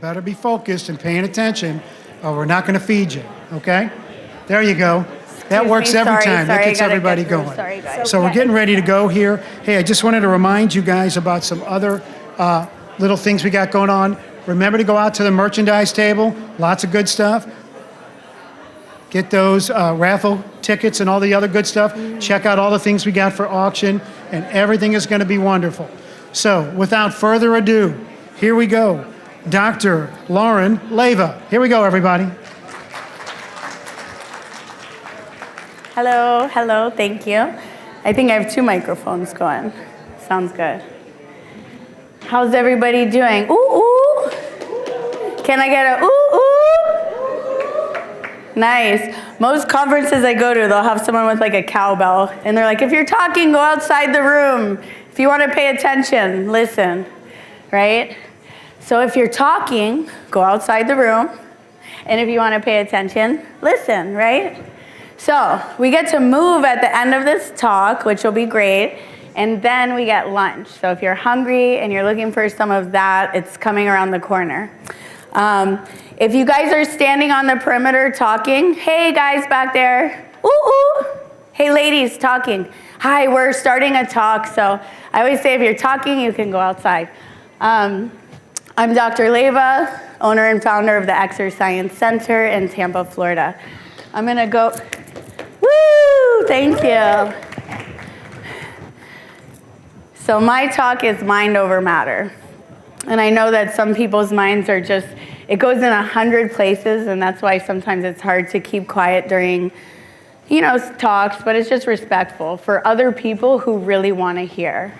better be focused and paying attention, or we're not going to feed you, okay? There you go. That works every time. That gets everybody going. Sorry, guys. So we're getting ready to go here. Hey, I just wanted to remind you guys about some other little things we got going on. Remember to go out to the merchandise table. Lots of good stuff. Get those raffle tickets and all the other good stuff. Check out all the things we got for auction, and everything is going to be wonderful. So without further ado, here we go. Dr. Lauren Leyva. Here we go, everybody. Hello, thank you. I think I have 2 microphones going. Sounds good. How's everybody doing? Ooh, ooh. Can I get a ooh, ooh? Nice. Most conferences I go to, they'll have someone with like a cowbell, and they're like, if you're talking, go outside the room. If you want to pay attention, listen, right? So if you're talking, go outside the room, and if you want to pay attention, listen, right? So we get to move at the end of this talk, which will be great, and then we get lunch. So if you're hungry and you're looking for some of that, it's coming around the corner. If you guys are standing on the perimeter talking, hey guys back there, ooh, ooh. Hey ladies talking, hi, we're starting a talk. So I always say if you're talking, you can go outside. I'm Dr. Leyva, owner and founder of the Exercise Center in Tampa, Florida. I'm gonna go. Woo! Thank you. So my talk is mind over matter. And I know that some people's minds are just, it goes in 100 places, and that's why sometimes it's hard to keep quiet during, talks, but it's just respectful for other people who really want to hear.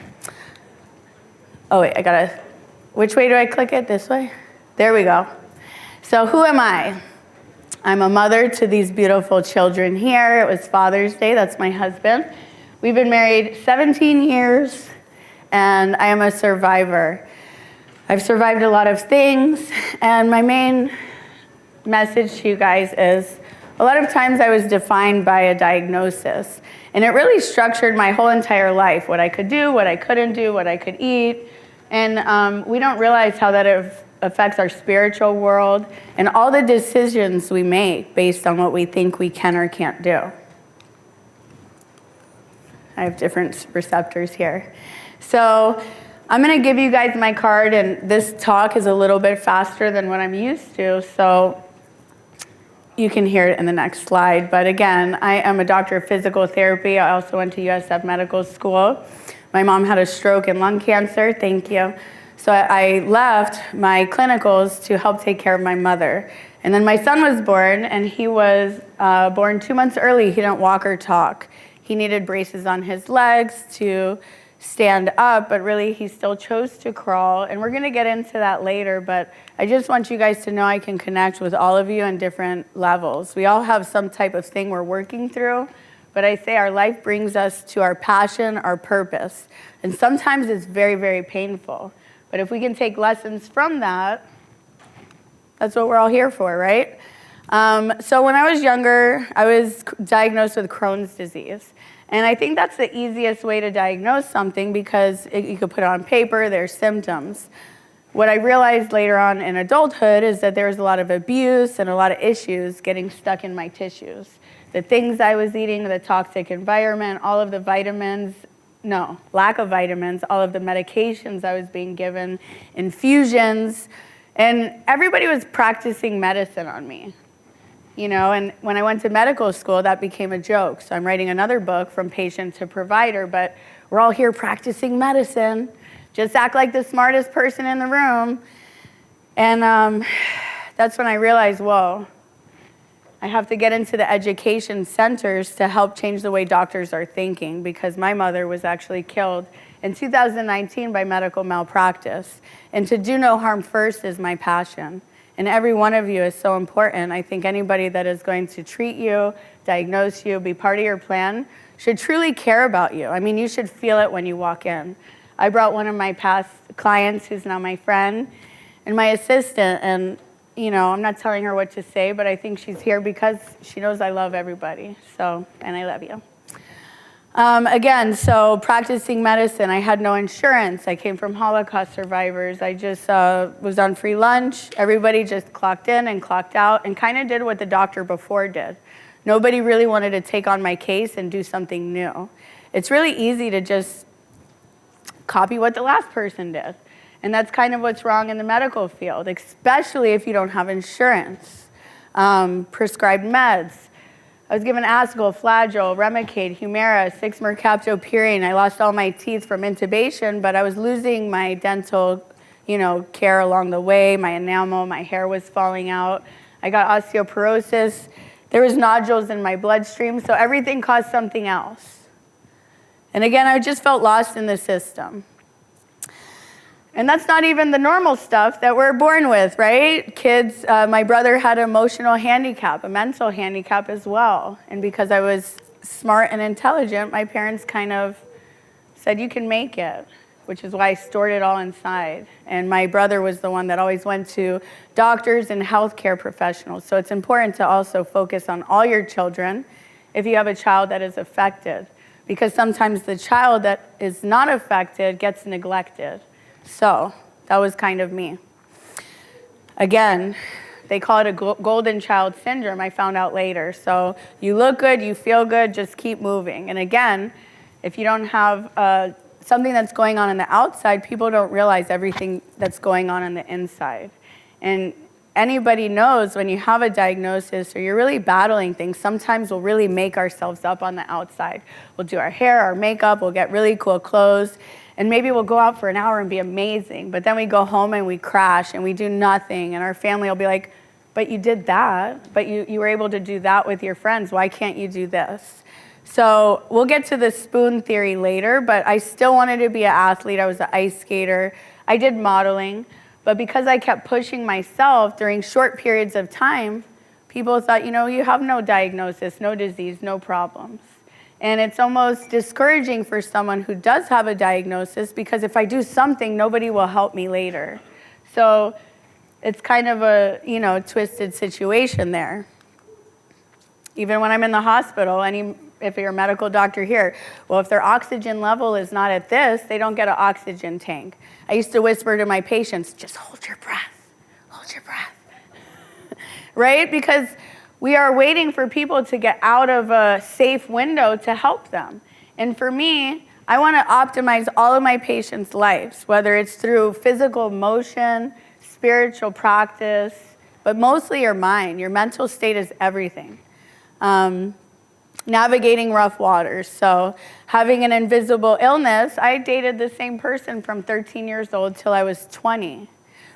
Oh wait, which way do I click it? This way? There we go. So who am I? I'm a mother to these beautiful children here. It was Father's Day. That's my husband. We've been married 17 years, and I am a survivor. I've survived a lot of things, and my main message to you guys is a lot of times I was defined by a diagnosis, and it really structured my whole entire life, what I could do, what I couldn't do, what I could eat, and we don't realize how that affects our spiritual world and all the decisions we make based on what we think we can or can't do. I have different receptors here. So I'm gonna give you guys my card, and this talk is a little bit faster than what I'm used to, so you can hear it in the next slide. But again, I am a doctor of physical therapy. I also went to USF Medical School. My mom had a stroke and lung cancer, thank you. So I left my clinicals to help take care of my mother. And then my son was born, and he was born 2 months early. He didn't walk or talk. He needed braces on his legs to stand up, but really he still chose to crawl. And we're gonna get into that later, but I just want you guys to know I can connect with all of you on different levels. We all have some type of thing we're working through, but I say our life brings us to our passion, our purpose. And sometimes it's very, very painful. But if we can take lessons from that, that's what we're all here for, right? So when I was younger, I was diagnosed with Crohn's disease. And I think that's the easiest way to diagnose something because you could put it on paper, there's symptoms. What I realized later on in adulthood is that there was a lot of abuse and a lot of issues getting stuck in my tissues. The things I was eating, the toxic environment, all of the lack of vitamins, all of the medications I was being given, infusions, and everybody was practicing medicine on me. And when I went to medical school, that became a joke. So I'm writing another book, From Patient to Provider, but we're all here practicing medicine. Just act like the smartest person in the room. And that's when I realized, whoa, I have to get into the education centers to help change the way doctors are thinking, because my mother was actually killed in 2019 by medical malpractice. And to do no harm first is my passion. And every one of you is so important. I think anybody that is going to treat you, diagnose you, be part of your plan, should truly care about you. I mean, you should feel it when you walk in. I brought one of my past clients, who's now my friend, and my assistant, and I'm not telling her what to say, but I think she's here because she knows I love everybody. So, and I love you. Again, so practicing medicine, I had no insurance. I came from Holocaust survivors. I just was on free lunch. Everybody just clocked in and clocked out and kind of did what the doctor before did. Nobody really wanted to take on my case and do something new. It's really easy to just copy what the last person did. And that's kind of what's wrong in the medical field, especially if you don't have insurance. Prescribed meds. I was given Ascal, Flagyl, Remicade, Humira, 6-mercaptopurine. I lost all my teeth from intubation, but I was losing my dental, care along the way. My enamel, my hair was falling out. I got osteoporosis. There was nodules in my bloodstream, so everything caused something else. And again, I just felt lost in the system. And that's not even the normal stuff that we're born with, right? Kids, my brother had an emotional handicap, a mental handicap as well. And because I was smart and intelligent, my parents kind of said, you can make it, which is why I stored it all inside. And my brother was the one that always went to doctors and healthcare professionals. So it's important to also focus on all your children if you have a child that is affected, because sometimes the child that is not affected gets neglected. So that was kind of me. Again, they call it a golden child syndrome, I found out later. So you look good, you feel good, just keep moving. And again, if you don't have something that's going on the outside, people don't realize everything that's going on the inside. And anybody knows when you have a diagnosis or you're really battling things, sometimes we'll really make ourselves up on the outside. We'll do our hair, our makeup, we'll get really cool clothes, and maybe we'll go out for an hour and be amazing, but then we go home and we crash and we do nothing, and our family will be like, but you did that, but you were able to do that with your friends, why can't you do this? So we'll get to the spoon theory later, but I still wanted to be an athlete. I was an ice skater. I did modeling, but because I kept pushing myself during short periods of time, people thought, you have no diagnosis, no disease, no problems. And it's almost discouraging for someone who does have a diagnosis, because if I do something, nobody will help me later. So it's kind of a, twisted situation there. Even when I'm in the hospital, if you're a medical doctor here, well, if their oxygen level is not at this, they don't get an oxygen tank. I used to whisper to my patients, just hold your breath, right? Because we are waiting for people to get out of a safe window to help them. And for me, I want to optimize all of my patients' lives, whether it's through physical motion, spiritual practice, but mostly your mind. Your mental state is everything. Navigating rough waters. So having an invisible illness, I dated the same person from 13 years old till I was 20.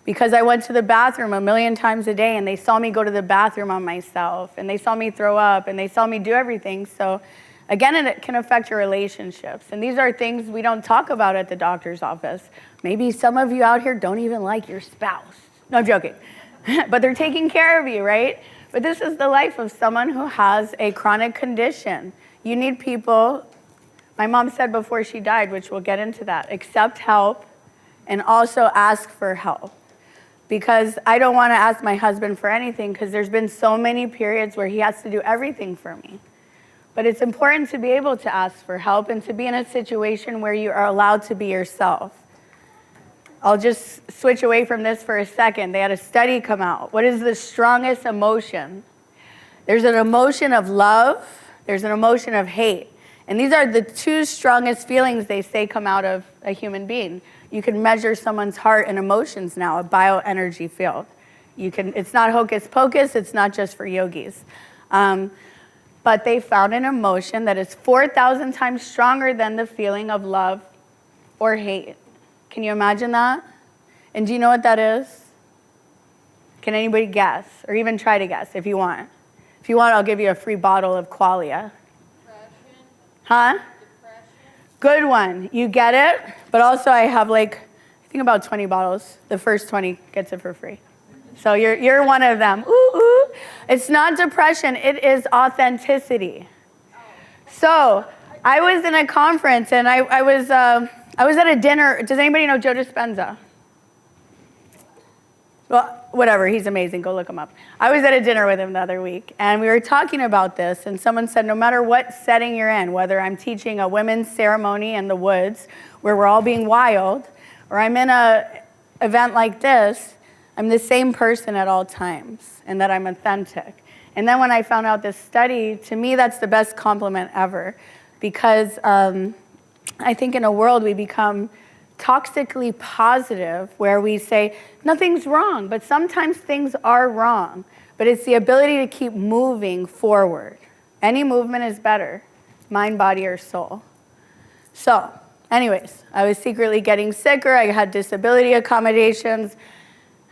Because I went to the bathroom a million times a day, and they saw me go to the bathroom on myself, and they saw me throw up, and they saw me do everything. So again, it can affect your relationships. And these are things we don't talk about at the doctor's office. Maybe some of you out here don't even like your spouse. No, I'm joking. But they're taking care of you, right? But this is the life of someone who has a chronic condition. You need people, my mom said before she died, which we'll get into that, accept help and also ask for help. Because I don't want to ask my husband for anything, because there's been so many periods where he has to do everything for me. But it's important to be able to ask for help and to be in a situation where you are allowed to be yourself. I'll just switch away from this for a second. They had a study come out. What is the strongest emotion? There's an emotion of love. There's an emotion of hate. And these are the two strongest feelings they say come out of a human being. You can measure someone's heart and emotions now, a bioenergy field. It's not hocus pocus, it's not just for yogis. But they found an emotion that is 4,000 times stronger than the feeling of love or hate. Can you imagine that? And do you know what that is? Can anybody guess, or even try to guess if you want? If you want, I'll give you a free bottle of Qualia. Depression. Huh? Depression. Good one. You get it, but also I have I think about 20 bottles. The first 20 gets it for free. So you're one of them. Ooh, ooh. It's not depression, it is authenticity. So I was in a conference and I was at a dinner. Does anybody know Joe Dispenza? Well, whatever, he's amazing, go look him up. I was at a dinner with him the other week, and we were talking about this, and someone said, no matter what setting you're in, whether I'm teaching a women's ceremony in the woods, where we're all being wild, or I'm in a event like this, I'm the same person at all times, and that I'm authentic. And then when I found out this study, to me, that's the best compliment ever, because I think in a world we become toxically positive, where we say, nothing's wrong, but sometimes things are wrong. But it's the ability to keep moving forward. Any movement is better, mind, body, or soul. So, anyways, I was secretly getting sicker. I had disability accommodations.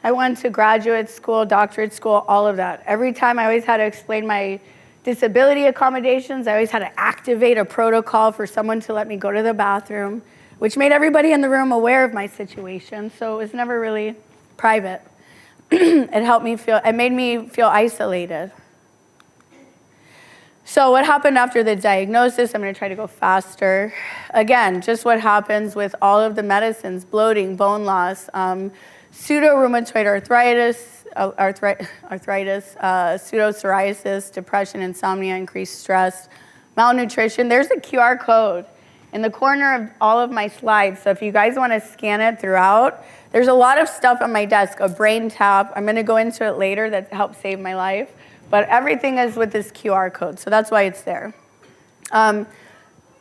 I went to graduate school, doctorate school, all of that. Every time I always had to explain my disability accommodations. I always had to activate a protocol for someone to let me go to the bathroom, which made everybody in the room aware of my situation, so it was never really private. It made me feel isolated. So what happened after the diagnosis? I'm gonna try to go faster. Again, just what happens with all of the medicines: bloating, bone loss, pseudo-rheumatoid arthritis, pseudo-psoriasis, depression, insomnia, increased stress, malnutrition. There's a QR code in the corner of all of my slides, so if you guys want to scan it throughout, there's a lot of stuff on my desk, a brain tap. I'm going to go into it later that helped save my life, but everything is with this QR code, so that's why it's there.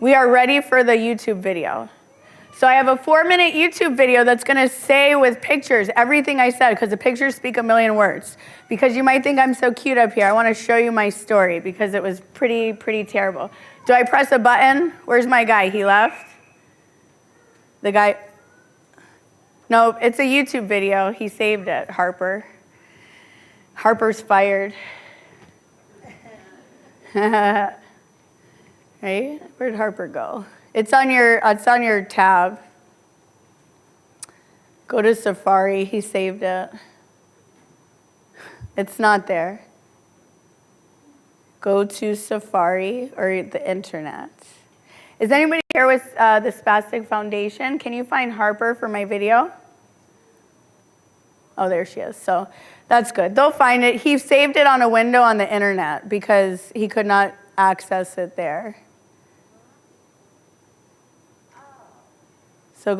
We are ready for the YouTube video. So I have a 4-minute YouTube video that's gonna say with pictures everything I said, because the pictures speak a million words. Because you might think I'm so cute up here, I wanna show you my story because it was pretty terrible. Do I press a button? Where's my guy? He left? The guy? No, it's a YouTube video. He saved it, Harper. Harper's fired. Right? Where'd Harper go? It's on your tab. Go to Safari, he saved it. It's not there. Go to Safari or the internet. Is anybody here with the Spastic Foundation? Can you find Harper for my video? Oh, there she is. So that's good. They'll find it. He saved it on a window on the internet because he could not access it there. So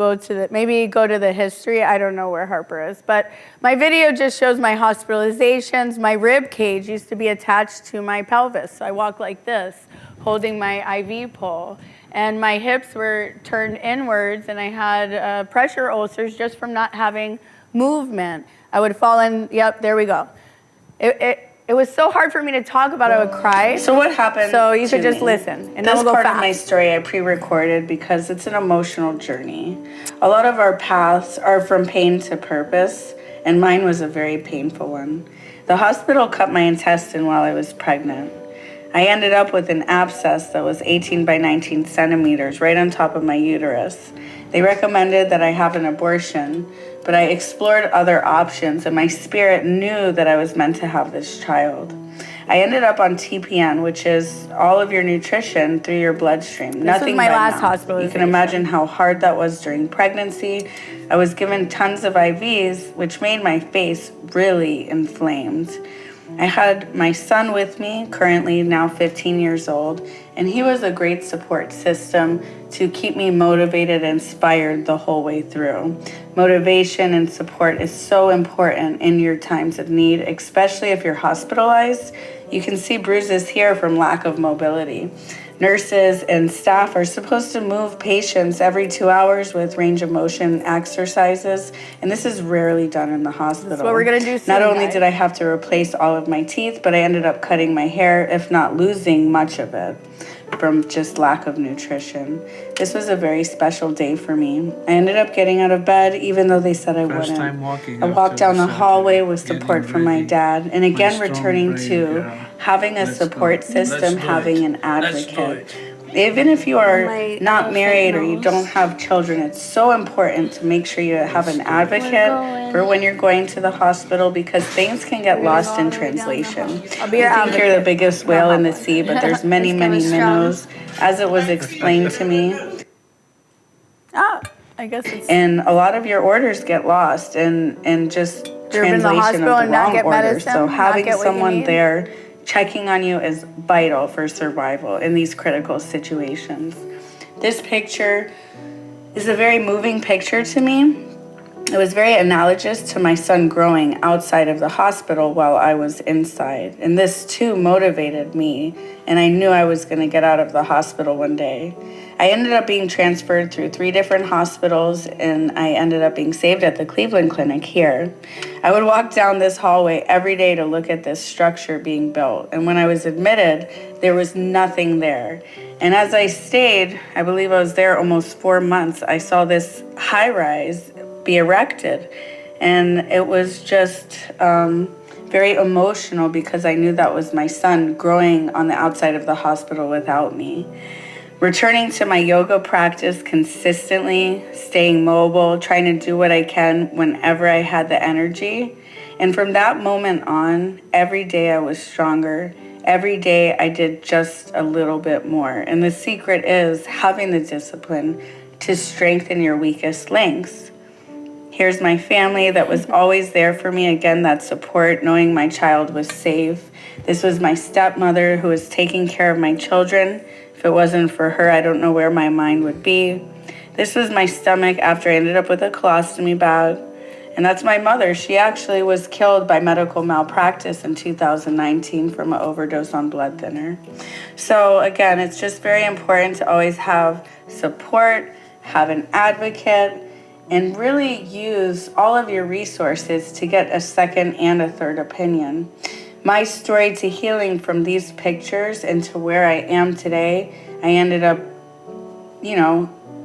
maybe go to the history. I don't know where Harper is. But my video just shows my hospitalizations. My rib cage used to be attached to my pelvis. So I walk like this, holding my IV pole. And my hips were turned inwards, and I had pressure ulcers just from not having movement. I would fall in, yep, there we go. It was so hard for me to talk about. I would cry. So what happened? So you could just listen, and then we'll go fast. This part of my story I pre-recorded because it's an emotional journey. A lot of our paths are from pain to purpose, and mine was a very painful one. The hospital cut my intestine while I was pregnant. I ended up with an abscess that was 18 by 19 centimeters right on top of my uterus. They recommended that I have an abortion, but I explored other options, and my spirit knew that I was meant to have this child. I ended up on TPN, which is all of your nutrition through your bloodstream. This was my last hospitalization. You can imagine how hard that was during pregnancy. I was given tons of IVs, which made my face really inflamed. I had my son with me, currently now 15 years old, and he was a great support system to keep me motivated and inspired the whole way through. Motivation and support is so important in your times of need, especially if you're hospitalized. You can see bruises here from lack of mobility. Nurses and staff are supposed to move patients every 2 hours with range of motion exercises, and this is rarely done in the hospital. That's what we're gonna do soon, Not only guys. did I have to replace all of my teeth, but I ended up cutting my hair, if not losing much of it, from just lack of nutrition. This was a very special day for me. I ended up getting out of bed, even though they said I First wouldn't. time walking I walked after down the the hallway surgery, with support getting from my ready. dad, and again strong returning brain, to yeah. having a Let's support go. Let's system, do having it. an Let's do advocate. it. Even if you are My not elephant married or you nose. don't have children, it's so important to make sure you have an advocate for when you're going to the hospital, because things can get lost in translation. I'll be your You think you're the advocate. biggest whale in the sea, but there's many, It's many kinda strong. minnows, as it was explained to me. Ah, I guess it's. And a lot of your orders get lost, and just ever been to the translation hospital of the and not wrong get order. medicine, So not having get what you someone need? there checking on you is vital for survival in these critical situations. This picture is a very moving picture to me. It was very analogous to my son growing outside of the hospital while I was inside. And this too motivated me, and I knew I was going to get out of the hospital one day. I ended up being transferred through 3 different hospitals, and I ended up being saved at the Cleveland Clinic here. I would walk down this hallway every day to look at this structure being built. And when I was admitted, there was nothing there. And as I stayed, I believe I was there almost 4 months, I saw this high rise be erected. And it was just very emotional because I knew that was my son growing on the outside of the hospital without me. Returning to my yoga practice consistently, staying mobile, trying to do what I can whenever I had the energy. And from that moment on, every day I was stronger. Every day I did just a little bit more. And the secret is having the discipline to strengthen your weakest links. Here's my family that was always there for me. Again, that support, knowing my child was safe. This was my stepmother who was taking care of my children. If it wasn't for her, I don't know where my mind would be. This was my stomach after I ended up with a colostomy bag. And that's my mother. She actually was killed by medical malpractice in 2019 from an overdose on blood thinner. So again, it's just very important to always have support, have an advocate, and really use all of your resources to get a second and a third opinion. My story to healing from these pictures and to where I am today, I ended up,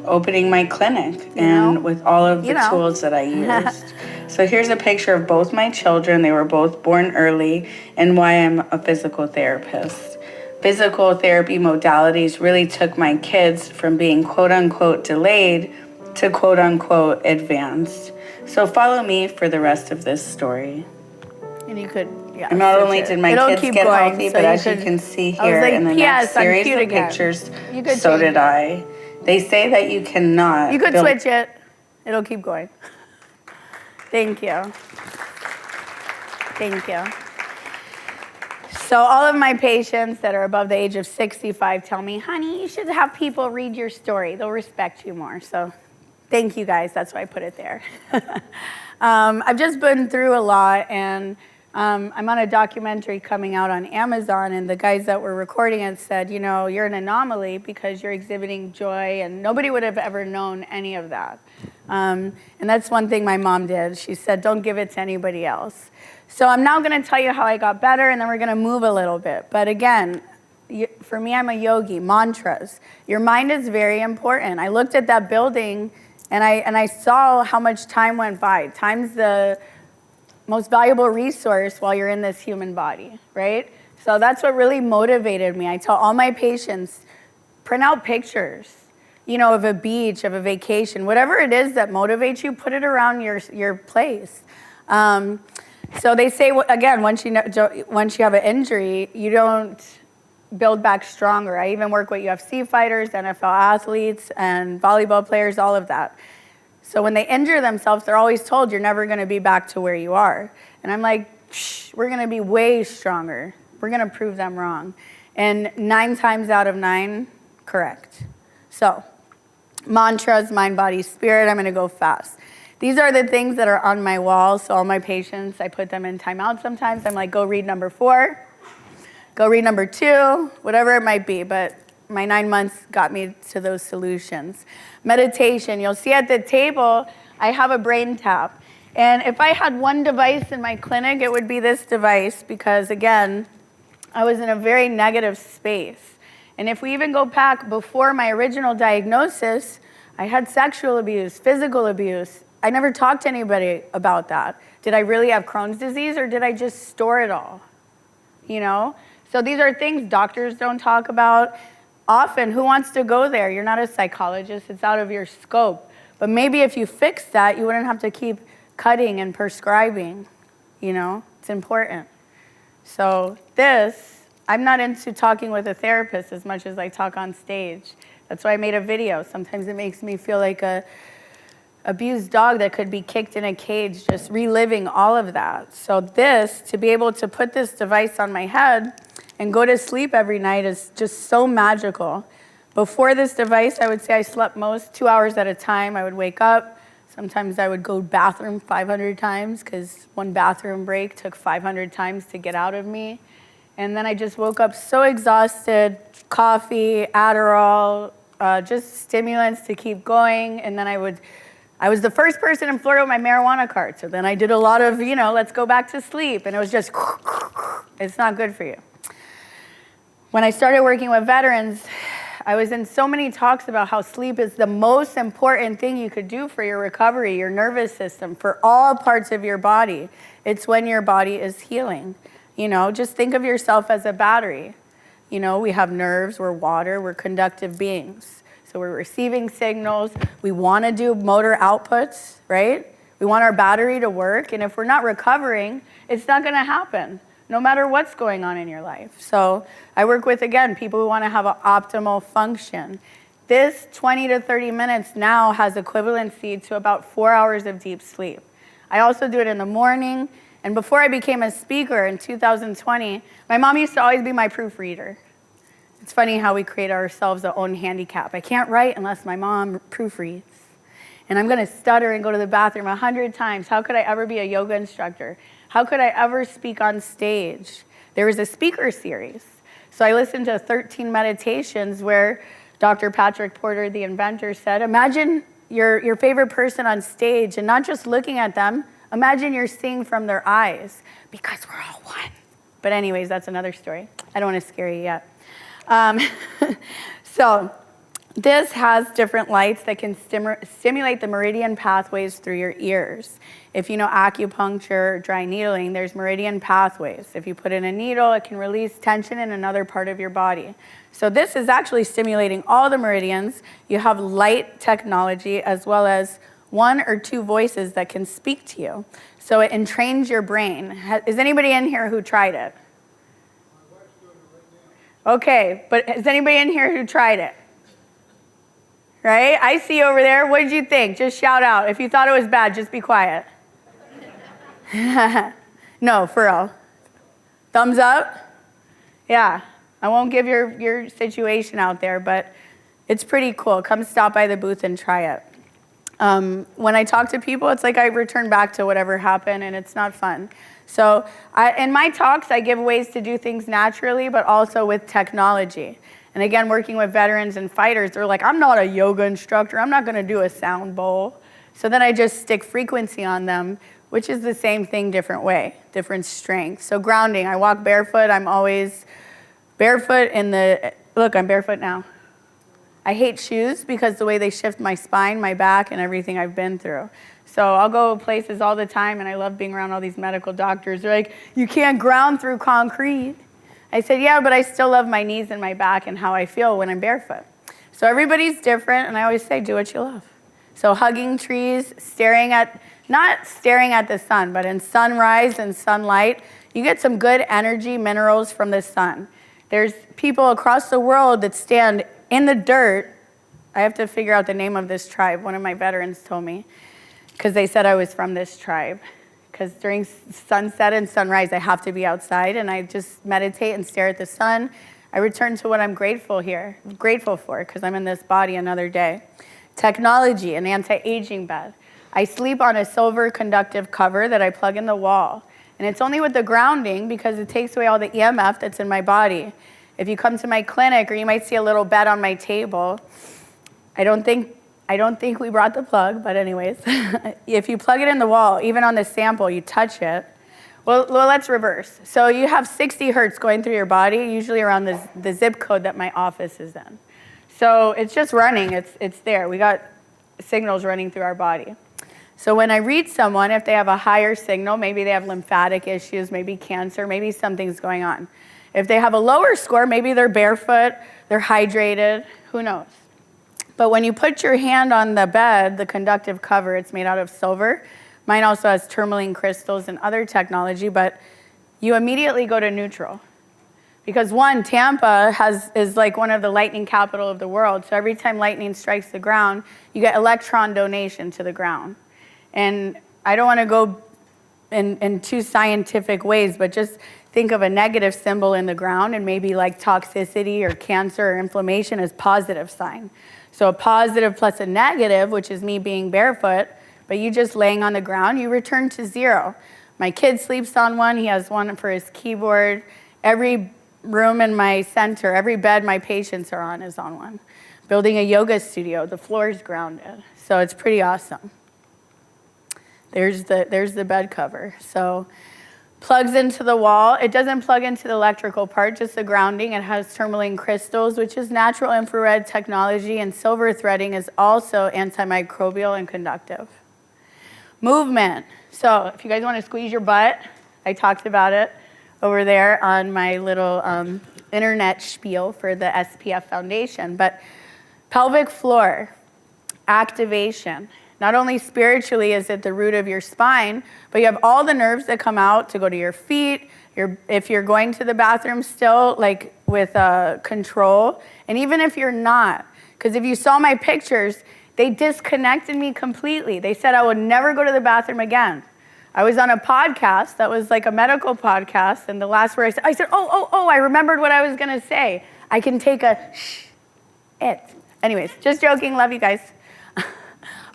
opening my clinic and with all of the tools that I used. So here's a picture of both my children. They were both born early, and why I'm a physical therapist. Physical therapy modalities really took my kids from being quote unquote delayed to quote unquote advanced. So follow me for the rest of this story. And you could, yeah. And not only did my kids get healthy, but as you can see here in the next series of pictures, so did I. They say that you cannot. You could switch it. It'll keep going. Thank you. Thank you. So all of my patients that are above the age of 65 tell me, honey, you should have people read your story. They'll respect you more. So thank you guys. That's why I put it there. I've just been through a lot, and I'm on a documentary coming out on Amazon, and the guys that were recording it said, you're an anomaly because you're exhibiting joy, and nobody would have ever known any of that. And that's one thing my mom did. She said, don't give it to anybody else. So I'm now going to tell you how I got better, and then we're going to move a little bit. But again, for me, I'm a yogi. Mantras. Your mind is very important. I looked at that building, and I saw how much time went by. Time's the most valuable resource while you're in this human body, right? So that's what really motivated me. I tell all my patients, print out pictures, of a beach, of a vacation, whatever it is that motivates you, put it around your place. So they say, again, once you have an injury, you don't build back stronger. I even work with UFC fighters, NFL athletes, and volleyball players, all of that. So when they injure themselves, they're always told you're never going to be back to where you are. And I'm like, we're going to be way stronger. We're going to prove them wrong. And 9 times out of 9, correct. So mantras, mind, body, spirit. I'm going to go fast. These are the things that are on my wall. So all my patients, I put them in timeout sometimes. I'm like, go read number 4. Go read number 2, whatever it might be. But my 9 months got me to those solutions. Meditation. You'll see at the table, I have a brain tap. And if I had one device in my clinic, it would be this device because, again, I was in a very negative space. And if we even go back before my original diagnosis, I had sexual abuse, physical abuse. I never talked to anybody about that. Did I really have Crohn's disease, or did I just store it all? So these are things doctors don't talk about. Often, who wants to go there? You're not a psychologist. It's out of your scope. But maybe if you fix that, you wouldn't have to keep cutting and prescribing. It's important. So I'm not into talking with a therapist as much as I talk on stage. That's why I made a video. Sometimes it makes me feel like a abused dog that could be kicked in a cage, just reliving all of that. So this, to be able to put this device on my head and go to sleep every night is just so magical. Before this device, I would say I slept most 2 hours at a time. I would wake up. Sometimes I would go bathroom 500 times because one bathroom break took 500 times to get out of me. And then I just woke up so exhausted, coffee, Adderall, just stimulants to keep going. And then I was the first person in Florida with my marijuana card. So then I did a lot of, let's go back to sleep. And it was just, it's not good for you. When I started working with veterans, I was in so many talks about how sleep is the most important thing you could do for your recovery, your nervous system, for all parts of your body. It's when your body is healing. Just think of yourself as a battery. We have nerves, we're water, we're conductive beings. So we're receiving signals. We want to do motor outputs, right? We want our battery to work. And if we're not recovering, it's not going to happen, no matter what's going on in your life. So I work with, again, people who want to have an optimal function. This 20 to 30 minutes now has equivalency to about 4 hours of deep sleep. I also do it in the morning. And before I became a speaker in 2020, my mom used to always be my proofreader. It's funny how we create ourselves our own handicap. I can't write unless my mom proofreads. And I'm going to stutter and go to the bathroom 100 times. How could I ever be a yoga instructor? How could I ever speak on stage? There was a speaker series. So I listened to 13 meditations where Dr. Patrick Porter, the inventor, said, imagine your favorite person on stage and not just looking at them, imagine you're seeing from their eyes because we're all one. But anyways, that's another story. I don't want to scare you yet. So this has different lights that can stimulate the meridian pathways through your ears. If you know acupuncture or dry needling, there's meridian pathways. If you put in a needle, it can release tension in another part of your body. So this is actually stimulating all the meridians. You have light technology as well as 1 or 2 voices that can speak to you. So it entrains your brain. Is anybody in here who tried it? Okay, but is anybody in here who tried it? Right? I see you over there. What did you think? Just shout out. If you thought it was bad, just be quiet. No, for real. Thumbs up? Yeah. I won't give your situation out there, but it's pretty cool. Come stop by the booth and try it. When I talk to people, it's like I return back to whatever happened, and it's not fun. So in my talks, I give ways to do things naturally, but also with technology. And again, working with veterans and fighters, they're like, I'm not a yoga instructor. I'm not going to do a sound bowl. So then I just stick frequency on them, which is the same thing, different way, different strength. So grounding, I walk barefoot. I'm always barefoot look, I'm barefoot now. I hate shoes because the way they shift my spine, my back, and everything I've been through. So I'll go places all the time, and I love being around all these medical doctors. They're like, you can't ground through concrete. I said, yeah, but I still love my knees and my back and how I feel when I'm barefoot. So everybody's different, and I always say, do what you love. So hugging trees, not staring at the sun, but in sunrise and sunlight, you get some good energy minerals from the sun. There's people across the world that stand in the dirt. I have to figure out the name of this tribe. One of my veterans told me, because they said I was from this tribe. Because during sunset and sunrise, I have to be outside, and I just meditate and stare at the sun. I return to what I'm grateful for, because I'm in this body another day. Technology, an anti-aging bed. I sleep on a silver conductive cover that I plug in the wall. And it's only with the grounding because it takes away all the EMF that's in my body. If you come to my clinic, or you might see a little bed on my table, I don't think we brought the plug, but anyways, if you plug it in the wall, even on the sample, you touch it. Well, let's reverse. So you have 60 hertz going through your body, usually around the zip code that my office is in. So it's just running, it's there. We got signals running through our body. So when I read someone, if they have a higher signal, maybe they have lymphatic issues, maybe cancer, maybe something's going on. If they have a lower score, maybe they're barefoot, they're hydrated, who knows? But when you put your hand on the bed, the conductive cover, it's made out of silver. Mine also has tourmaline crystals and other technology, but you immediately go to neutral. Because one, Tampa is like one of the lightning capital of the world. So every time lightning strikes the ground, you get electron donation to the ground. And I don't want to go in too scientific ways, but just think of a negative symbol in the ground and maybe like toxicity or cancer or inflammation as positive sign. So a positive plus a negative, which is me being barefoot, but you just laying on the ground, you return to zero. My kid sleeps on one. He has one for his keyboard. Every room in my center, every bed my patients are on is on one. Building a yoga studio, the floor is grounded. So it's pretty awesome. There's the bed cover. So plugs into the wall. It doesn't plug into the electrical part, just the grounding. It has tourmaline crystals, which is natural infrared technology, and silver threading is also antimicrobial and conductive. Movement. So if you guys want to squeeze your butt, I talked about it over there on my little internet spiel for the SPF Foundation. But pelvic floor activation. Not only spiritually is it the root of your spine, but you have all the nerves that come out to go to your feet. If you're going to the bathroom still, like with control, and even if you're not, because if you saw my pictures, they disconnected me completely. They said I would never go to the bathroom again. I was on a podcast that was like a medical podcast, and the last word I said, oh, I remembered what I was gonna say. I can take a it. Anyways, just joking, love you guys.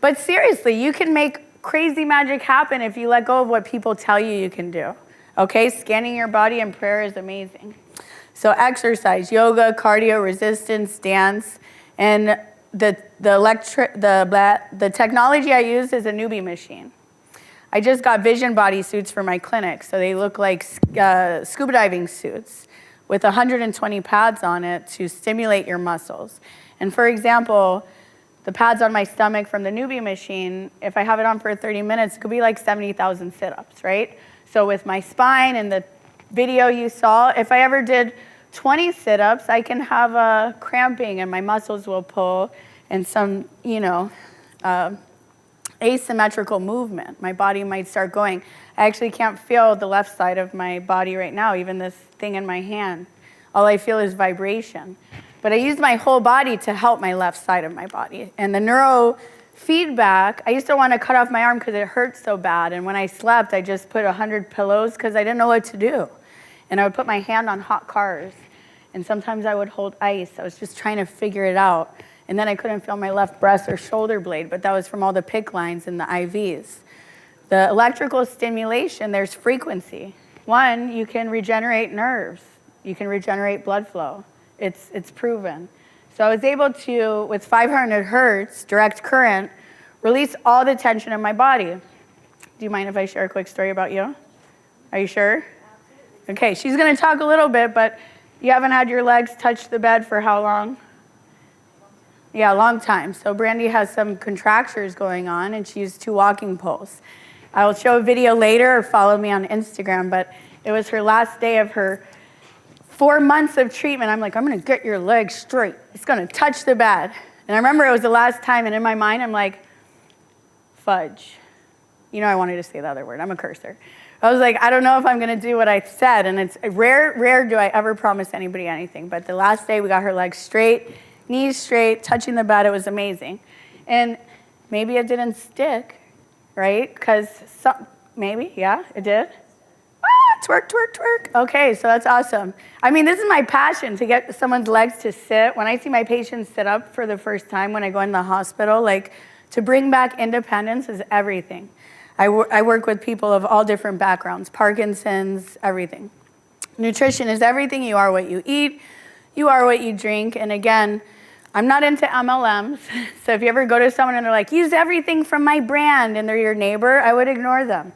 But seriously, you can make crazy magic happen if you let go of what people tell you can do. Okay, scanning your body in prayer is amazing. So exercise, yoga, cardio, resistance, dance, and the technology I use is a Nubie machine. I just got vision body suits for my clinic, so they look like scuba diving suits with 120 pads on it to stimulate your muscles. And for example, the pads on my stomach from the Nubie machine, if I have it on for 30 minutes, it could be like 70,000 sit-ups, right? So with my spine and the video you saw, if I ever did 20 sit-ups, I can have a cramping and my muscles will pull and some, asymmetrical movement. My body might start going. I actually can't feel the left side of my body right now, even this thing in my hand. All I feel is vibration. But I use my whole body to help my left side of my body. And the neurofeedback, I used to want to cut off my arm because it hurt so bad. And when I slept, I just put 100 pillows because I didn't know what to do. And I would put my hand on hot cars. And sometimes I would hold ice. I was just trying to figure it out. And then I couldn't feel my left breast or shoulder blade, but that was from all the PICC lines and the IVs. The electrical stimulation, there's frequency. One, you can regenerate nerves. You can regenerate blood flow. It's proven. So I was able to, with 500 hertz, direct current, release all the tension in my body. Do you mind if I share a quick story about you? Are you sure? Okay, she's gonna talk a little bit, but you haven't had your legs touch the bed for how long? Yeah, a long time. So Brandy has some contractures going on, and she used 2 walking poles. I will show a video later or follow me on Instagram, but it was her last day of her 4 months of treatment. I'm like, I'm gonna get your legs straight. It's gonna touch the bed. And I remember it was the last time, and in my mind, I'm like, fudge. I wanted to say the other word. I'm a cursor. I was like, I don't know if I'm gonna do what I said, and it's rare do I ever promise anybody anything. But the last day, we got her legs straight, knees straight, touching the bed. It was amazing. And maybe it didn't stick, right? Because maybe, yeah, it did. Twerk, twerk, twerk. Okay, so that's awesome. I mean, this is my passion, to get someone's legs to sit. When I see my patients sit up for the first time when I go in the hospital, like, to bring back independence is everything. I work with people of all different backgrounds, Parkinson's, everything. Nutrition is everything. You are what you eat. You are what you drink. And again, I'm not into MLMs. So if you ever go to someone and they're like, use everything from my brand, and they're your neighbor, I would ignore them.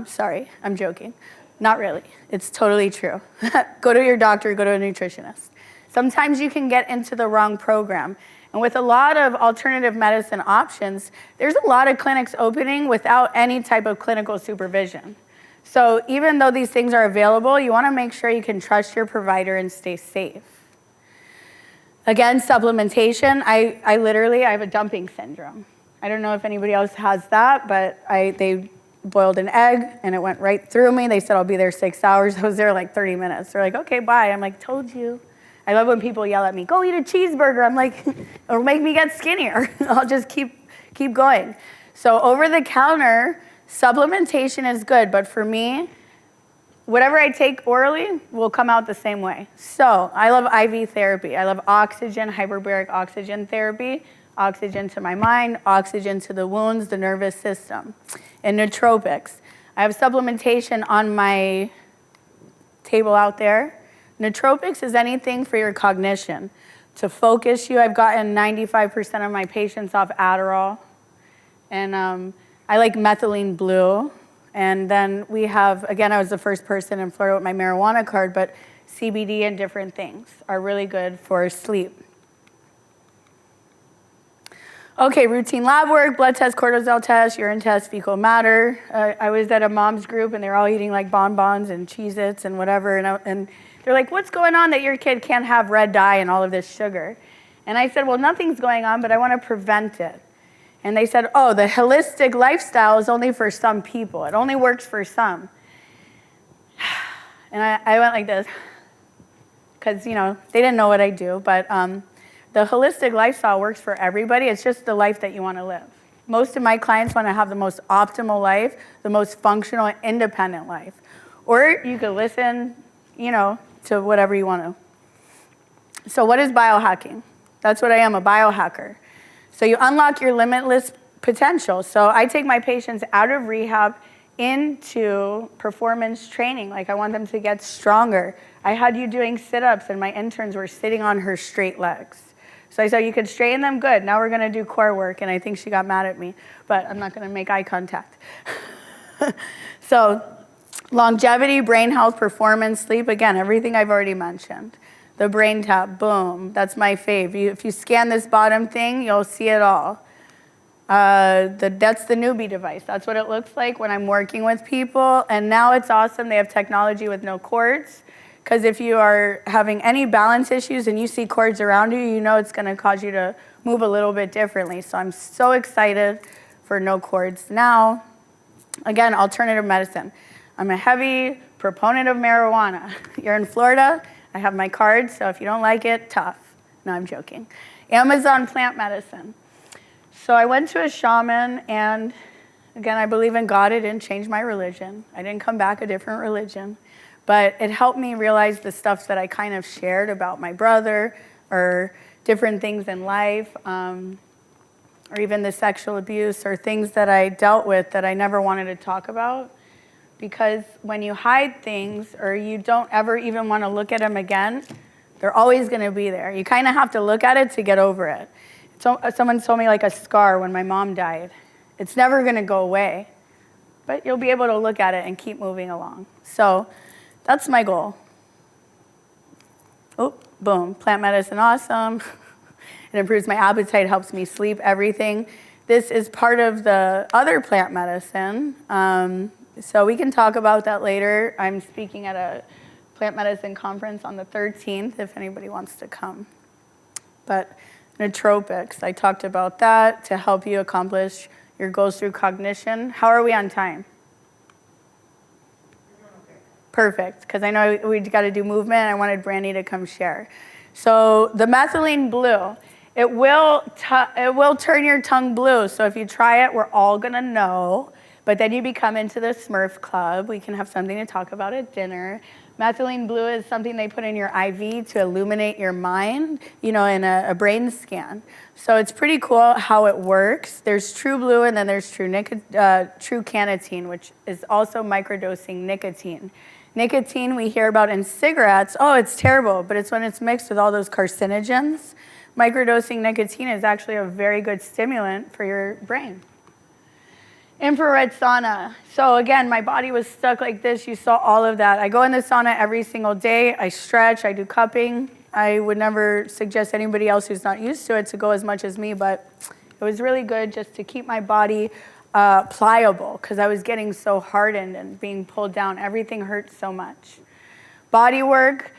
Sorry, I'm joking. Not really. It's totally true. Go to your doctor, go to a nutritionist. Sometimes you can get into the wrong program. And with a lot of alternative medicine options, there's a lot of clinics opening without any type of clinical supervision. So even though these things are available, you want to make sure you can trust your provider and stay safe. Again, supplementation. I have a dumping syndrome. I don't know if anybody else has that, but they boiled an egg, and it went right through me. They said, I'll be there 6 hours. I was there like 30 minutes. They're like, okay, bye. I'm like, told you. I love when people yell at me, go eat a cheeseburger. I'm like, it'll make me get skinnier. I'll just keep going. So over the counter, supplementation is good, but for me, whatever I take orally will come out the same way. So I love IV therapy. I love oxygen, hyperbaric oxygen therapy, oxygen to my mind, oxygen to the wounds, the nervous system, and nootropics. I have supplementation on my table out there. Nootropics is anything for your cognition, to focus you. I've gotten 95% of my patients off Adderall, and I like methylene blue. And then we have, again, I was the first person in Florida with my marijuana card, but CBD and different things are really good for sleep. Okay, routine lab work, blood test, cortisol test, urine test, fecal matter. I was at a mom's group and they were all eating like bonbons and Cheez-Its and whatever. And they're like, what's going on that your kid can't have red dye and all of this sugar? And I said, well, nothing's going on, but I want to prevent it. And they said, oh, the holistic lifestyle is only for some people. It only works for some. And I went like this, because, you know, they didn't know what I do. But the holistic lifestyle works for everybody. It's just the life that you want to live. Most of my clients want to have the most optimal life, the most functional, independent life. Or you could listen, you know, to whatever you want to. So what is biohacking? That's what I am, a biohacker. So you unlock your limitless potential. So I take my patients out of rehab into performance training. Like I want them to get stronger. I had you doing sit-ups and my interns were sitting on her straight legs. So I said, you could straighten them, good. Now we're gonna do core work. And I think she got mad at me, but I'm not gonna make eye contact. So longevity, brain health, performance, sleep, again, everything I've already mentioned. The brain tap, boom, that's my fave. If you scan this bottom thing, you'll see it all. That's the newbie device. That's what it looks like when I'm working with people. And now it's awesome. They have technology with no cords. Because if you are having any balance issues and you see cords around you, you know it's going to cause you to move a little bit differently. So I'm so excited for no cords. Now, again, alternative medicine. I'm a heavy proponent of marijuana. You're in Florida. I have my card, so if you don't like it, tough. No, I'm joking. Amazon plant medicine. So I went to a shaman, and again, I believe in God. It didn't change my religion. I didn't come back a different religion. But it helped me realize the stuff that I kind of shared about my brother or different things in life, or even the sexual abuse or things that I dealt with that I never wanted to talk about. Because when you hide things or you don't ever even want to look at them again, they're always going to be there. You kind of have to look at it to get over it. So, someone told me like a scar when my mom died. It's never going to go away, but you'll be able to look at it and keep moving along. So that's my goal. Oh, boom, plant medicine, awesome. It improves my appetite, helps me sleep, everything. This is part of the other plant medicine. So we can talk about that later. I'm speaking at a plant medicine conference on the 13th if anybody wants to come. But nootropics, I talked about that to help you accomplish your goals through cognition. How are we on time? Perfect, because I know we got to do movement. I wanted Brandy to come share. So the methylene blue, it will turn your tongue blue. So if you try it, we're all going to know. But then you become into the Smurf Club. We can have something to talk about at dinner. Methylene blue is something they put in your IV to illuminate your mind, you know, in a brain scan. So it's pretty cool how it works. There's true blue and then there's true cannatine, which is also microdosing nicotine. Nicotine we hear about in cigarettes. Oh, it's terrible, but it's when it's mixed with all those carcinogens. Microdosing nicotine is actually a very good stimulant for your brain. Infrared sauna. So again, my body was stuck like this. You saw all of that. I go in the sauna every single day. I stretch, I do cupping. I would never suggest anybody else who's not used to it to go as much as me, but it was really good just to keep my body pliable because I was getting so hardened and being pulled down. Everything hurt so much. Body work.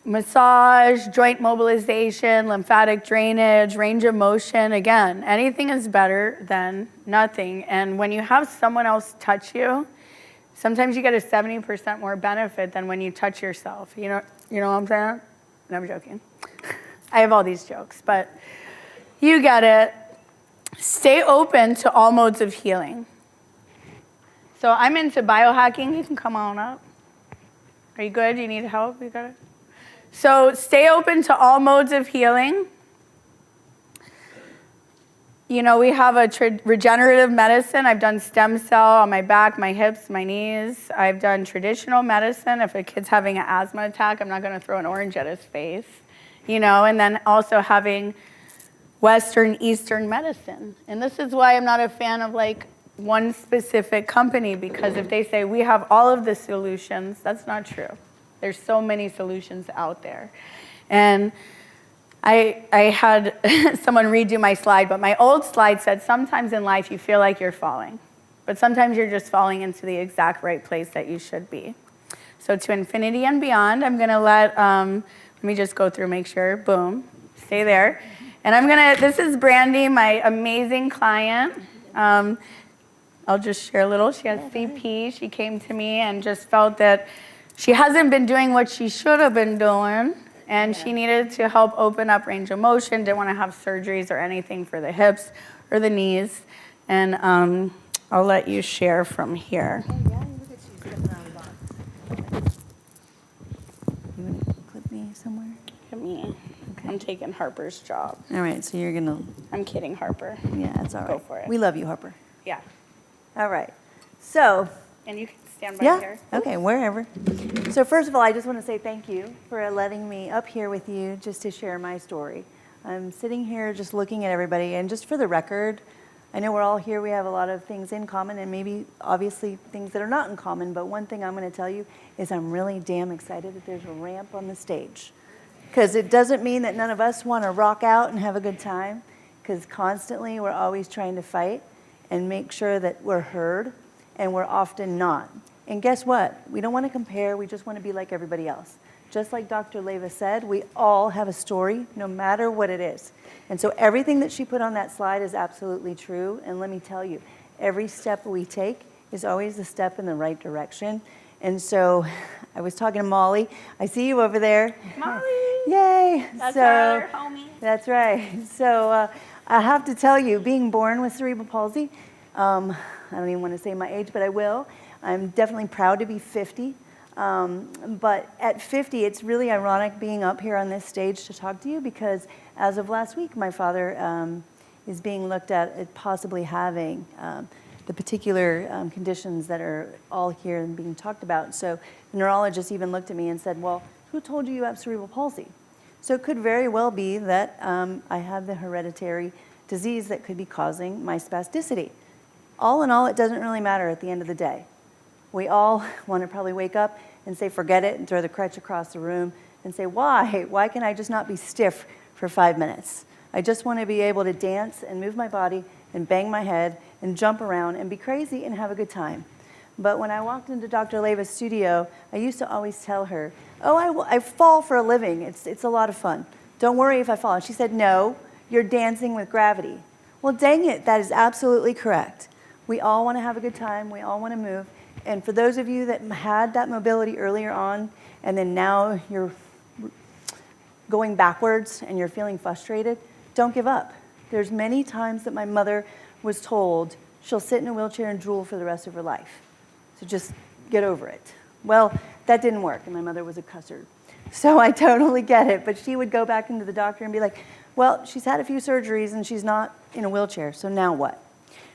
massage, joint mobilization, lymphatic drainage, range of motion. Again, anything is better than nothing. And when you have someone else touch you, sometimes you get a 70% more benefit than when you touch yourself. You know what I'm saying? No, I'm joking. I have all these jokes, but you get it. Stay open to all modes of healing. So I'm into biohacking. You can come on up. Are you good? Do you need help? You got it? So stay open to all modes of healing. You know, we have a regenerative medicine. I've done stem cell on my back, my hips, my knees. I've done traditional medicine. If a kid's having an asthma attack, I'm not going to throw an orange at his face. You know, and then also having Western, Eastern medicine. And this is why I'm not a fan of like one specific company, because if they say we have all of the solutions, that's not true. There's so many solutions out there. And I had someone redo my slide, but my old slide said sometimes in life you feel like you're falling, but sometimes you're just falling into the exact right place that you should be. So to infinity and beyond, I'm gonna let me just go through, make sure, boom, stay there. And this is Brandy, my amazing client. I'll just share a little. She has CP. She came to me and just felt that she hasn't been doing what she should have been doing, and she needed to help open up range of motion, didn't want to have surgeries or anything for the hips or the knees. And I'll let you share from here. Yeah, look at you stepping out of the box. You want to clip me somewhere? Look at me. I'm taking Harper's job. All right, so you're going to, I'm kidding, Harper. yeah, that's all right. Go for it. We love you, Harper. Yeah. All right. So, And you can stand by yeah, here. okay, wherever. So first of all, I just want to say thank you for letting me up here with you just to share my story. I'm sitting here just looking at everybody, and just for the record, I know we're all here, we have a lot of things in common, and maybe obviously things that are not in common, but one thing I'm going to tell you is I'm really damn excited that there's a ramp on the stage. Because it doesn't mean that none of us want to rock out and have a good time, because constantly we're always trying to fight and make sure that we're heard, and we're often not. And guess what? We don't want to compare, we just want to be like everybody else. Just like Dr. Leva said, we all have a story, no matter what it is. And so everything that she put on that slide is absolutely true. And let me tell you, every step we take is always a step in the right direction. And so I was talking to Molly. I see you over there. Molly! Yay! That's our other homie. That's right. So I have to tell you, being born with cerebral palsy, I don't even want to say my age, but I will. I'm definitely proud to be 50. But at 50, it's really ironic being up here on this stage to talk to you, because as of last week, my father is being looked at possibly having the particular conditions that are all here and being talked about. So the neurologist even looked at me and said, well, who told you you have cerebral palsy? So it could very well be that I have the hereditary disease that could be causing my spasticity. All in all, it doesn't really matter at the end of the day. We all want to probably wake up and say, forget it, and throw the crutch across the room and say, why? Why can I just not be stiff for 5 minutes? I just want to be able to dance and move my body and bang my head and jump around and be crazy and have a good time. But when I walked into Dr. Leva's studio, I used to always tell her, oh, I fall for a living. It's a lot of fun. Don't worry if I fall. And she said, no, you're dancing with gravity. Well, dang it, that is absolutely correct. We all want to have a good time. We all want to move. And for those of you that had that mobility earlier on, and then now you're going backwards and you're feeling frustrated, don't give up. There's many times that my mother was told she'll sit in a wheelchair and drool for the rest of her life. So just get over it. Well, that didn't work, and my mother was a cusser. So I totally get it. But she would go back into the doctor and be like, well, she's had a few surgeries and she's not in a wheelchair, so now what?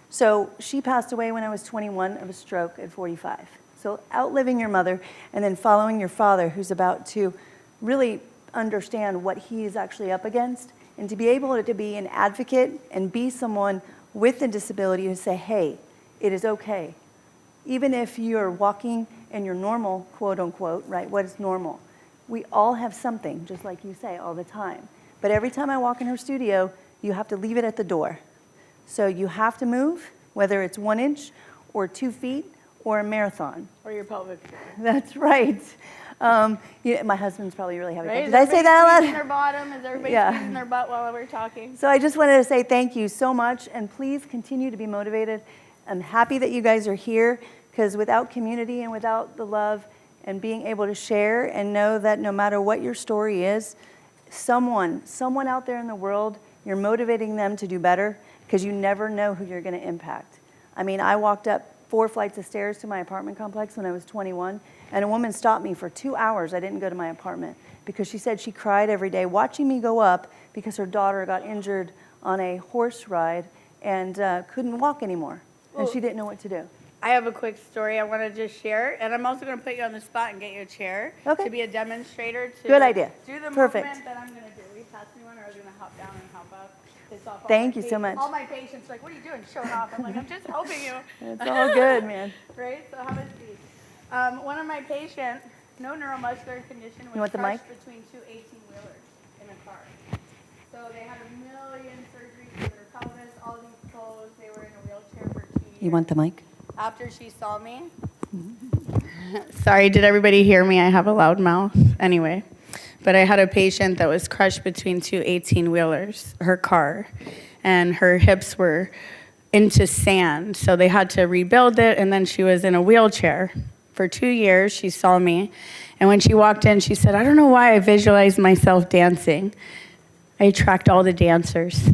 So she passed away when I was 21 of a stroke at 45. So outliving your mother and then following your father, who's about to really understand what he's actually up against, and to be able to be an advocate and be someone with a disability who say, hey, it is okay. Even if you're walking and you're normal, quote unquote, right? What is normal? We all have something, just like you say all the time. But every time I walk in her studio, you have to leave it at the door. So you have to move, whether it's 1 inch or 2 feet or a marathon. Or your pelvic floor. That's right. My husband's probably really happy. Right? Did I say that out Squeezing loud? their bottom? Is everybody Yeah. squeezing their butt while we're talking? So I just wanted to say thank you so much, and please continue to be motivated. I'm happy that you guys are here, because without community and without the love and being able to share and know that no matter what your story is, someone out there in the world, you're motivating them to do better, because you never know who you're going to impact. I mean, I walked up 4 flights of stairs to my apartment complex when I was 21, and a woman stopped me for 2 hours. I didn't go to my apartment because she said she cried every day watching me go up because her daughter got injured on a horse ride and couldn't walk anymore, and she didn't know what to do. I have a quick story I want to just share, and I'm also going to put you on the spot and get you a chair Okay. to be a demonstrator. To Good idea. Do the Perfect. movement that I'm going to do. Will you pass me one, or are you going to hop down and hop up? It's off all Thank my you so patients. much. All my patients are like, what are you doing? Showing off. I'm like, I'm just helping you. It's all good, man. Right? So have a seat. One of my patients, no neuromuscular condition, You was want the crushed mic? between 2 18-wheelers in a car. So they had a million surgeries for their pelvis, all these toes. They were in a wheelchair for 2 years. You want the mic? After she saw me. Sorry, did everybody hear me? I have a loud mouth. Anyway. But I had a patient that was crushed between 2 18-wheelers, her car, and her hips were into sand. So they had to rebuild it, and then she was in a wheelchair. For 2 years, she saw me, and when she walked in, she said, I don't know why I visualized myself dancing. I attract all the dancers.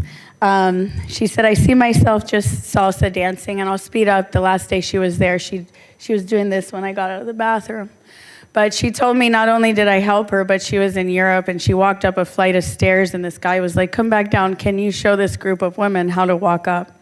She said, I see myself just salsa dancing, and I'll speed up. The last day she was there, she was doing this when I got out of the bathroom. But she told me not only did I help her, but she was in Europe, and she walked up a flight of stairs, and this guy was like, come back down. Can you show this group of women how to walk up?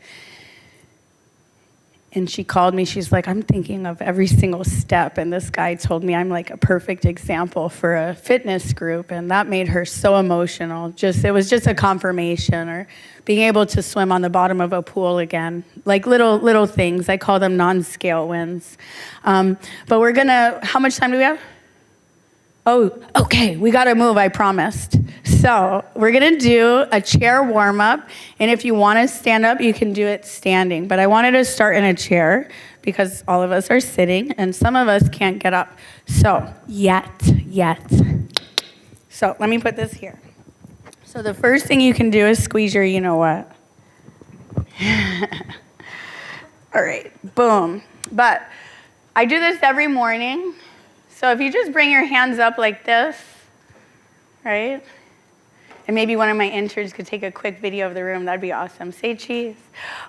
And she called me. She's like, I'm thinking of every single step. And this guy told me I'm like a perfect example for a fitness group. And that made her so emotional. It was just a confirmation, or being able to swim on the bottom of a pool again. Like little things. I call them non-scale wins. But we're gonna, how much time do we have? Oh, okay, we gotta move, I promised. So we're gonna do a chair warm-up, and if you wanna stand up, you can do it standing. But I wanted to start in a chair because all of us are sitting, and some of us can't get up. So, yet. So let me put this here. So the first thing you can do is squeeze your you-know-what. All right, boom. But I do this every morning. So if you just bring your hands up like this, right? And maybe one of my interns could take a quick video of the room. That'd be awesome. Say cheese.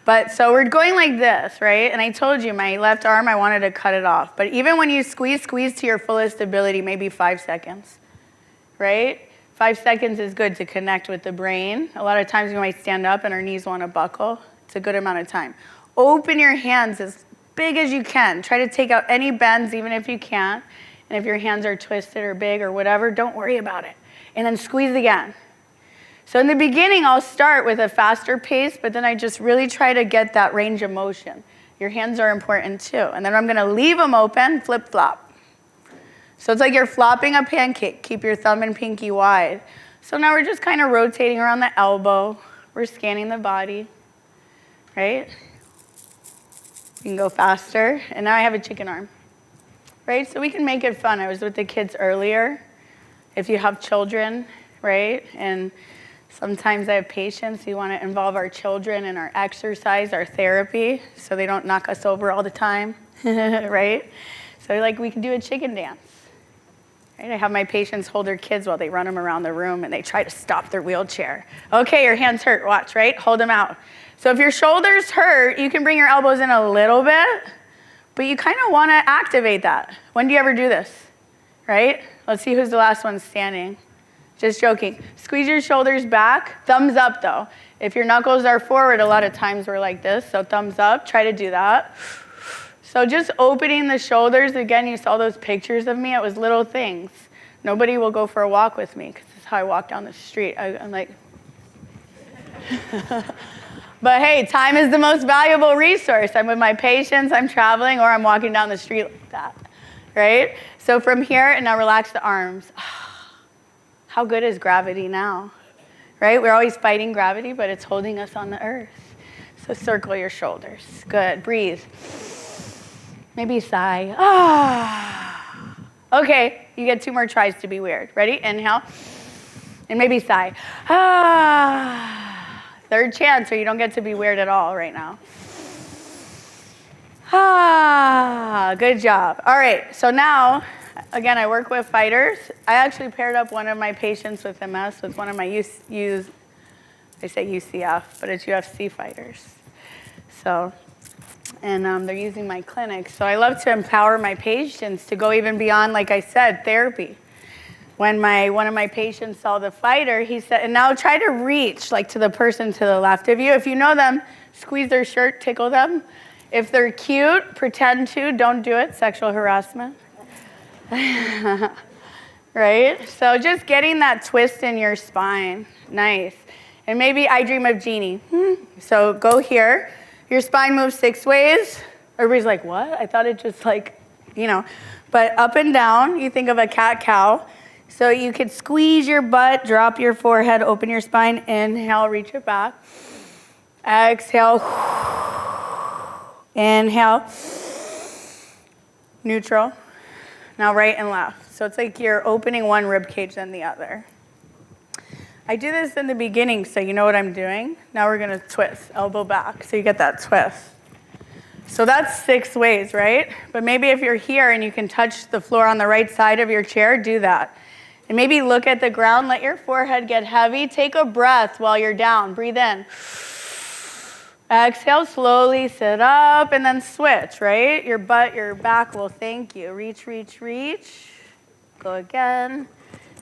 But so we're going like this, right? And I told you my left arm, I wanted to cut it off. But even when you squeeze to your fullest ability, maybe 5 seconds, right? 5 seconds is good to connect with the brain. A lot of times we might stand up and our knees want to buckle. It's a good amount of time. Open your hands as big as you can. Try to take out any bends, even if you can't. And if your hands are twisted or big or whatever, don't worry about it. And then squeeze again. So in the beginning, I'll start with a faster pace, but then I just really try to get that range of motion. Your hands are important too. And then I'm gonna leave them open, flip-flop. So it's like you're flopping a pancake. Keep your thumb and pinky wide. So now we're just kind of rotating around the elbow. We're scanning the body, right? You can go faster. And now I have a chicken arm. Right? So we can make it fun. I was with the kids earlier. If you have children, right? And sometimes I have patients who want to involve our children in our exercise, our therapy, so they don't knock us over all the time, right? So like we can do a chicken dance. Right? I have my patients hold their kids while they run them around the room and they try to stop their wheelchair. Okay, your hands hurt. Watch, right? Hold them out. So if your shoulders hurt, you can bring your elbows in a little bit. But you kind of want to activate that. When do you ever do this? Right? Let's see who's the last one standing. Just joking. Squeeze your shoulders back. Thumbs up, though. If your knuckles are forward, a lot of times we're like this. So thumbs up. Try to do that. So just opening the shoulders. Again, you saw those pictures of me. It was little things. Nobody will go for a walk with me because this is how I walk down the street. I'm like... But hey, time is the most valuable resource. I'm with my patients, I'm traveling, or I'm walking down the street like that, right? So from here, and now relax the arms. How good is gravity now, right? We're always fighting gravity, but it's holding us on the earth. So circle your shoulders. Good, breathe. Maybe sigh. Ah. Okay, you get 2 more tries to be weird. Ready? Inhale. And maybe sigh. Ah. 3rd chance, or you don't get to be weird at all right now. Ah, good job. All right, so now, again, I work with fighters. I actually paired up one of my patients with MS with one of my I say UCF, but it's UFC fighters. So, and they're using my clinic. So I love to empower my patients to go even beyond, like I said, therapy. When one of my patients saw the fighter, he said, and now try to reach like to the person to the left of you. If you know them, squeeze their shirt, tickle them. If they're cute, pretend to, don't do it, sexual harassment. Right? So just getting that twist in your spine, nice. And maybe I dream of Jeannie. So go here, your spine moves 6 ways. Everybody's like, what? I thought it just like, but up and down, you think of a cat-cow. So you could squeeze your butt, drop your forehead, open your spine, inhale, reach it back. Exhale, inhale, neutral. Now right and left. So it's like you're opening one rib cage then the other. I do this in the beginning so you know what I'm doing. Now we're gonna twist, elbow back, so you get that twist. So that's 6 ways, right? But maybe if you're here and you can touch the floor on the right side of your chair, do that. And maybe look at the ground, let your forehead get heavy. Take a breath while you're down, breathe in. Exhale, slowly sit up and then switch, right? Your butt, your back will thank you. Reach, reach, reach. Go again.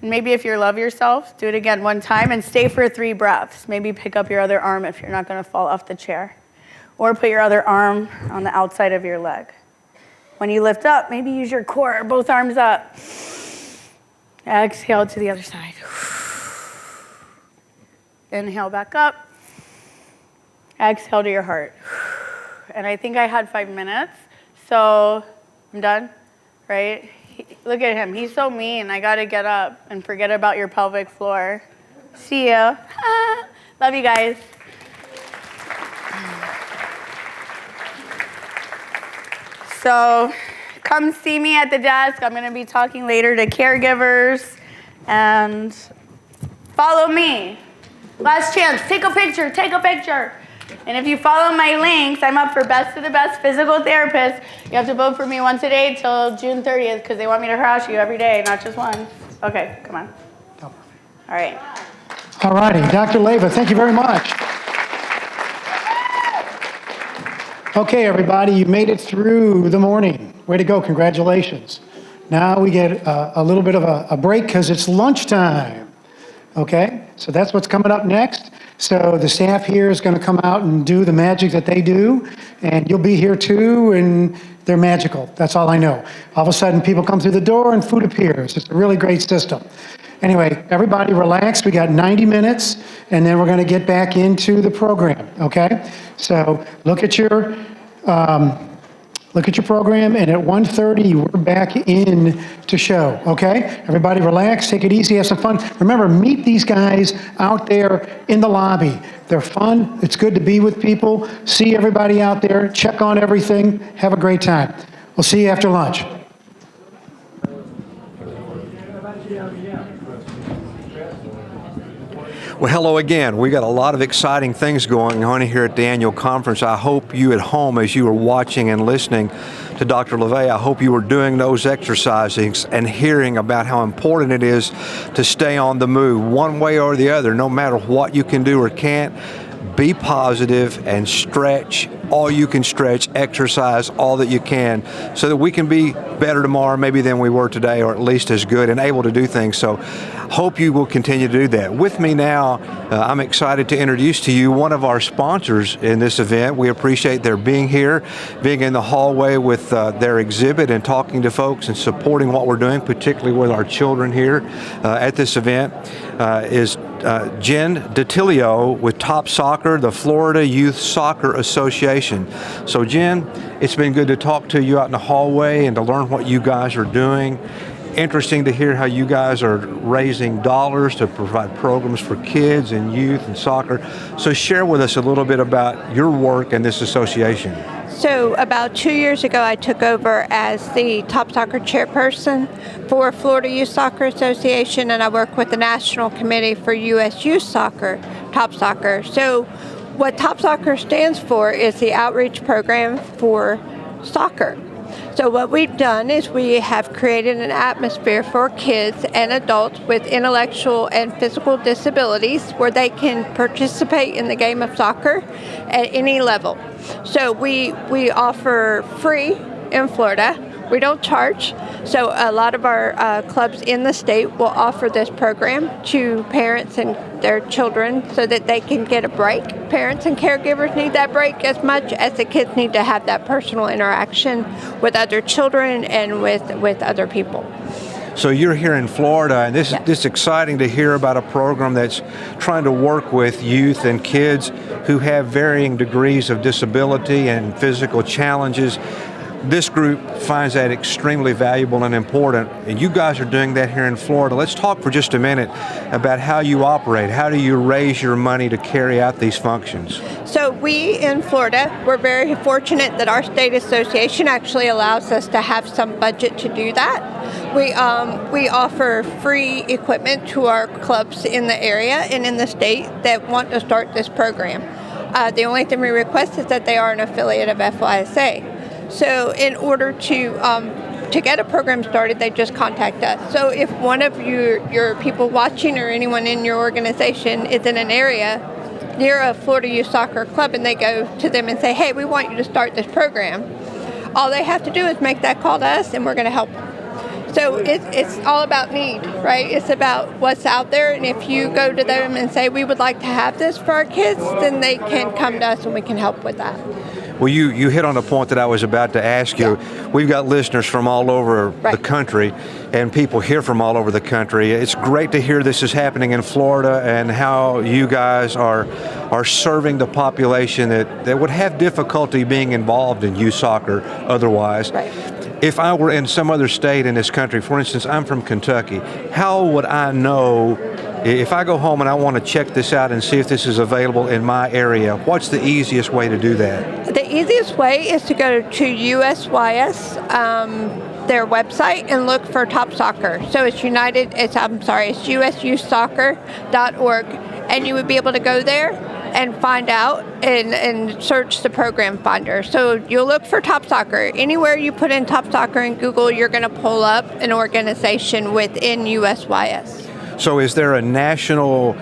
And maybe if you love yourself, do it again 1 time and stay for 3 breaths. Maybe pick up your other arm if you're not gonna fall off the chair. Or put your other arm on the outside of your leg. When you lift up, maybe use your core, both arms up. Exhale to the other side. Inhale back up. Exhale to your heart. And I think I had 5 minutes, so I'm done, right? Look at him, he's so mean. I gotta get up and forget about your pelvic floor. See ya. Love you guys. So come see me at the desk. I'm gonna be talking later to caregivers and follow me. Last chance, take a picture, take a picture. And if you follow my links, I'm up for Best of the Best Physical Therapist. You have to vote for me once a day till June 30th because they want me to harass you every day, not just once. Okay, come on. All right. All righty, Dr. Leyva, thank you very much. Okay, everybody, you made it through the morning. Way to go, congratulations. Now we get a little bit of a break because it's lunchtime. Okay, so that's what's coming up next. So the staff here is going to come out and do the magic that they do, and you'll be here too, and they're magical. That's all I know. All of a sudden, people come through the door and food appears. It's a really great system. Anyway, everybody relax. We got 90 minutes, and then we're going to get back into the program, okay? So look at your program, and at 1:30, we're back in to show, okay? Everybody relax, take it easy, have some fun. Remember, meet these guys out there in the lobby. They're fun, it's good to be with people, see everybody out there, check on everything, have a great time. We'll see you after lunch. Well, hello again. We got a lot of exciting things going on here at the annual conference. I hope you at home, as you are watching and listening to Dr. LeVay, I hope you are doing those exercises and hearing about how important it is to stay on the move, one way or the other, no matter what you can do or can't. Be positive and stretch all you can stretch, exercise all that you can, so that we can be better tomorrow maybe than we were today, or at least as good and able to do things. So hope you will continue to do that. With me now, I'm excited to introduce to you one of our sponsors in this event. We appreciate their being here, being in the hallway with their exhibit and talking to folks and supporting what we're doing, particularly with our children here at this event, is Jen DiTilio with Top Soccer, the Florida Youth Soccer Association. So Jen, it's been good to talk to you out in the hallway and to learn what you guys are doing. Interesting to hear how you guys are raising dollars to provide programs for kids and youth and soccer. So share with us a little bit about your work in this association. So about 2 years ago, I took over as the Top Soccer chairperson for Florida Youth Soccer Association, and I work with the National Committee for U.S. Youth Soccer, Top Soccer. So what Top Soccer stands for is the outreach program for soccer. So what we've done is we have created an atmosphere for kids and adults with intellectual and physical disabilities where they can participate in the game of soccer at any level. So we offer free in Florida. We don't charge. So a lot of our clubs in the state will offer this program to parents and their children so that they can get a break. Parents and caregivers need that break as much as the kids need to have that personal interaction with other children and with other people. So you're here in Florida, and this Yeah. is exciting to hear about a program that's trying to work with youth and kids who have varying degrees of disability and physical challenges. This group finds that extremely valuable and important, and you guys are doing that here in Florida. Let's talk for just a minute about how you operate. How do you raise your money to carry out these functions? So we in Florida, we're very fortunate that our state association actually allows us to have some budget to do that. We offer free equipment to our clubs in the area and in the state that want to start this program. The only thing we request is that they are an affiliate of FYSA. So in order to get a program started, they just contact us. So if one of your people watching or anyone in your organization is in an area near a Florida Youth Soccer Club and they go to them and say, hey, we want you to start this program, all they have to do is make that call to us and we're going to help them. So it's all about need, right? It's about what's out there, and if you go to them and say, we would like to have this for our kids, then they can come to us and we can help with that. Well, you hit on a point that I was about to ask you. Yeah. We've got listeners from all over the Right. country, and people here from all over the country. It's great to hear this is happening in Florida and how you guys are serving the population that would have difficulty being involved in youth soccer otherwise. Right. If I were in some other state in this country, for instance, I'm from Kentucky, how would I know if I go home and I want to check this out and see if this is available in my area? What's the easiest way to do that? The easiest way is to go to USYS, their website, and look for Top Soccer. So it's usyouthsoccer.org, and you would be able to go there and find out and search the program finder. So you'll look for Top Soccer. Anywhere you put in Top Soccer in Google, you're going to pull up an organization within USYS. So is there a national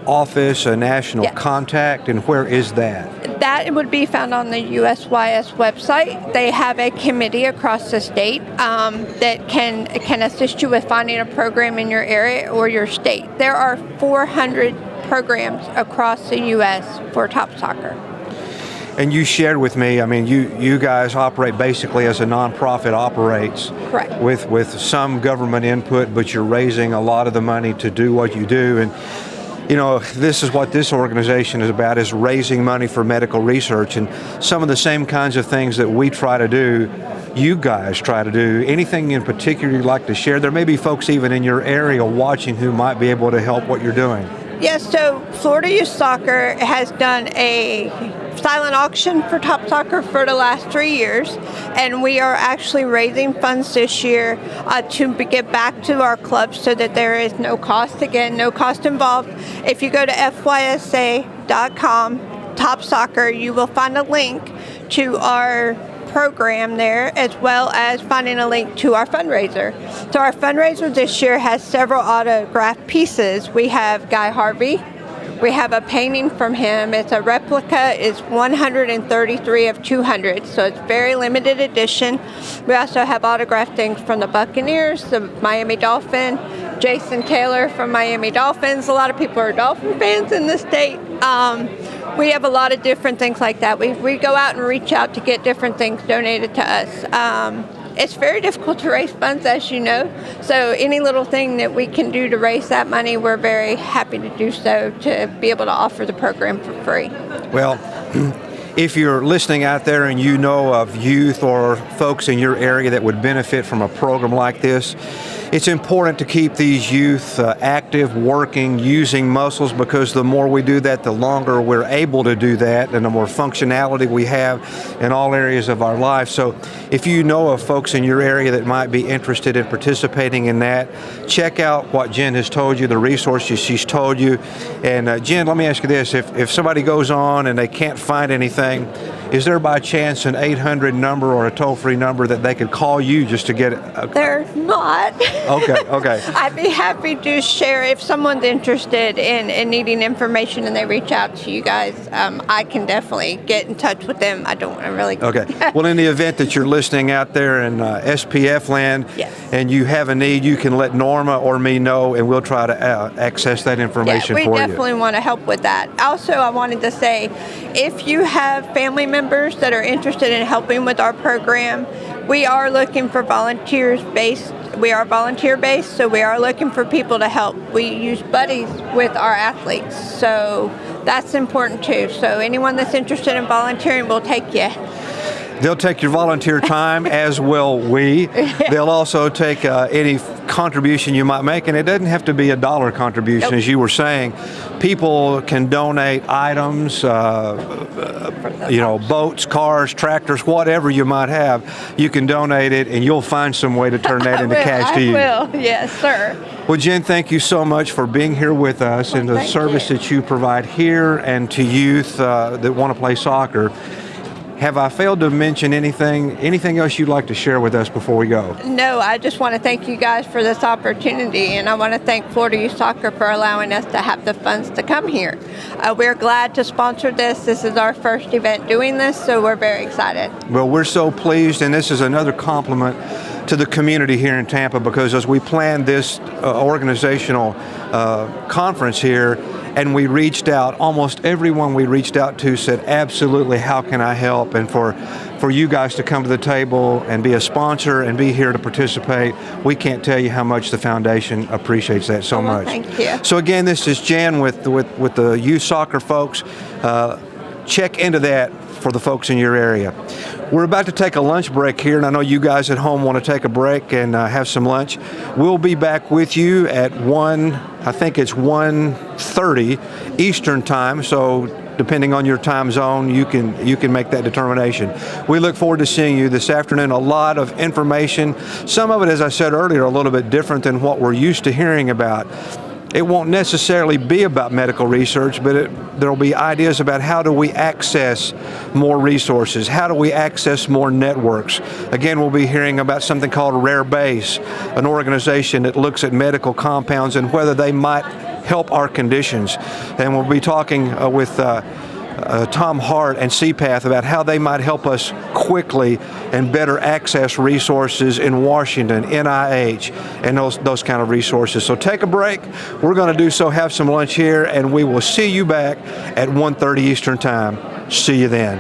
office, a national Yes. contact, and where is that? That would be found on the USYS website. They have a committee across the state that can assist you with finding a program in your area or your state. There are 400 programs across the U.S. for Top Soccer. And you shared with me, I mean, you guys operate basically as a nonprofit operates. Correct. With some government input, but you're raising a lot of the money to do what you do. And, you know, this is what this organization is about, is raising money for medical research. And some of the same kinds of things that we try to do, you guys try to do. Anything in particular you'd like to share? There may be folks even in your area watching who might be able to help what you're doing. Yes, so Florida Youth Soccer has done a silent auction for Top Soccer for the last 3 years, and we are actually raising funds this year to get back to our clubs so that there is no cost, again, no cost involved. If you go to fysa.com, Top Soccer, you will find a link to our program there, as well as finding a link to our fundraiser. So our fundraiser this year has several autographed pieces. We have Guy Harvey. We have a painting from him. It's a replica. It's 133 of 200, so it's very limited edition. We also have autographed things from the Buccaneers, the Miami Dolphin, Jason Taylor from Miami Dolphins. A lot of people are Dolphin fans in the state. We have a lot of different things like that. We go out and reach out to get different things donated to us. It's very difficult to raise funds, as you know, so any little thing that we can do to raise that money, we're very happy to do so, to be able to offer the program for free. Well, If you're listening out there and you know of youth or folks in your area that would benefit from a program like this, it's important to keep these youth active, working, using muscles, because the more we do that, the longer we're able to do that, and the more functionality we have in all areas of our life. So if you know of folks in your area that might be interested in participating in that, check out what Jen has told you, the resources she's told you. And Jen, let me ask you this. If somebody goes on and they can't find anything, is there by chance an 800 number or a toll-free number that they could call you just to get a... There's not. Okay. I'd be happy to share if someone's interested in needing information and they reach out to you guys. I can definitely get in touch with them. I don't want to really. Okay. Well, in the event that you're listening out there in SPF land, Yes. and you have a need, you can let Norma or me know, and we'll try to access that information Yeah, we for definitely want to help with that. Also, I wanted to say, if you have family members that are interested in helping with our program, we are looking for volunteers based. We are volunteer based, so we are looking for people to help. We use buddies with our athletes, so that's important too. So anyone that's interested in volunteering, we'll take you. They'll take your volunteer time, as will we. They'll also take any contribution you might make, and it doesn't have to be a dollar contribution, Nope. as you were saying. People can donate items, boats, cars, tractors, whatever you might have. You can donate it, and you'll find some way to turn that into cash to you. I will, yes, sir. Well, Jen, thank you so much for being here with us and the thank service you. that you provide here and to youth that want to play soccer. Have I failed to mention anything else you'd like to share with us before we go? No, I just want to thank you guys for this opportunity, and I want to thank Florida Youth Soccer for allowing us to have the funds to come here. We're glad to sponsor this. This is our first event doing this, so we're very excited. Well, we're so pleased, and this is another compliment to the community here in Tampa, because as we planned this organizational conference here, and we reached out, almost everyone we reached out to said, absolutely, how can I help? And for you guys to come to the table and be a sponsor and be here to participate, we can't tell you how much the foundation appreciates that so Well, much. thank you. So again, this is Jan with the youth soccer folks. Check into that for the folks in your area. We're about to take a lunch break here, and I know you guys at home want to take a break and have some lunch. We'll be back with you at 1:30 Eastern time, so depending on your time zone, you can make that determination. We look forward to seeing you this afternoon. A lot of information. Some of it, as I said earlier, a little bit different than what we're used to hearing about. It won't necessarily be about medical research, but there'll be ideas about how do we access more resources, how do we access more networks. Again, we'll be hearing about something called Rare Base, an organization that looks at medical compounds and whether they might help our conditions. And we'll be talking with Tom Hart and CPATH about how they might help us quickly and better access resources in Washington, NIH, and those kind of resources. So take a break. We're going to do so, have some lunch here, and we will see you back at 1:30 Eastern time. See you then.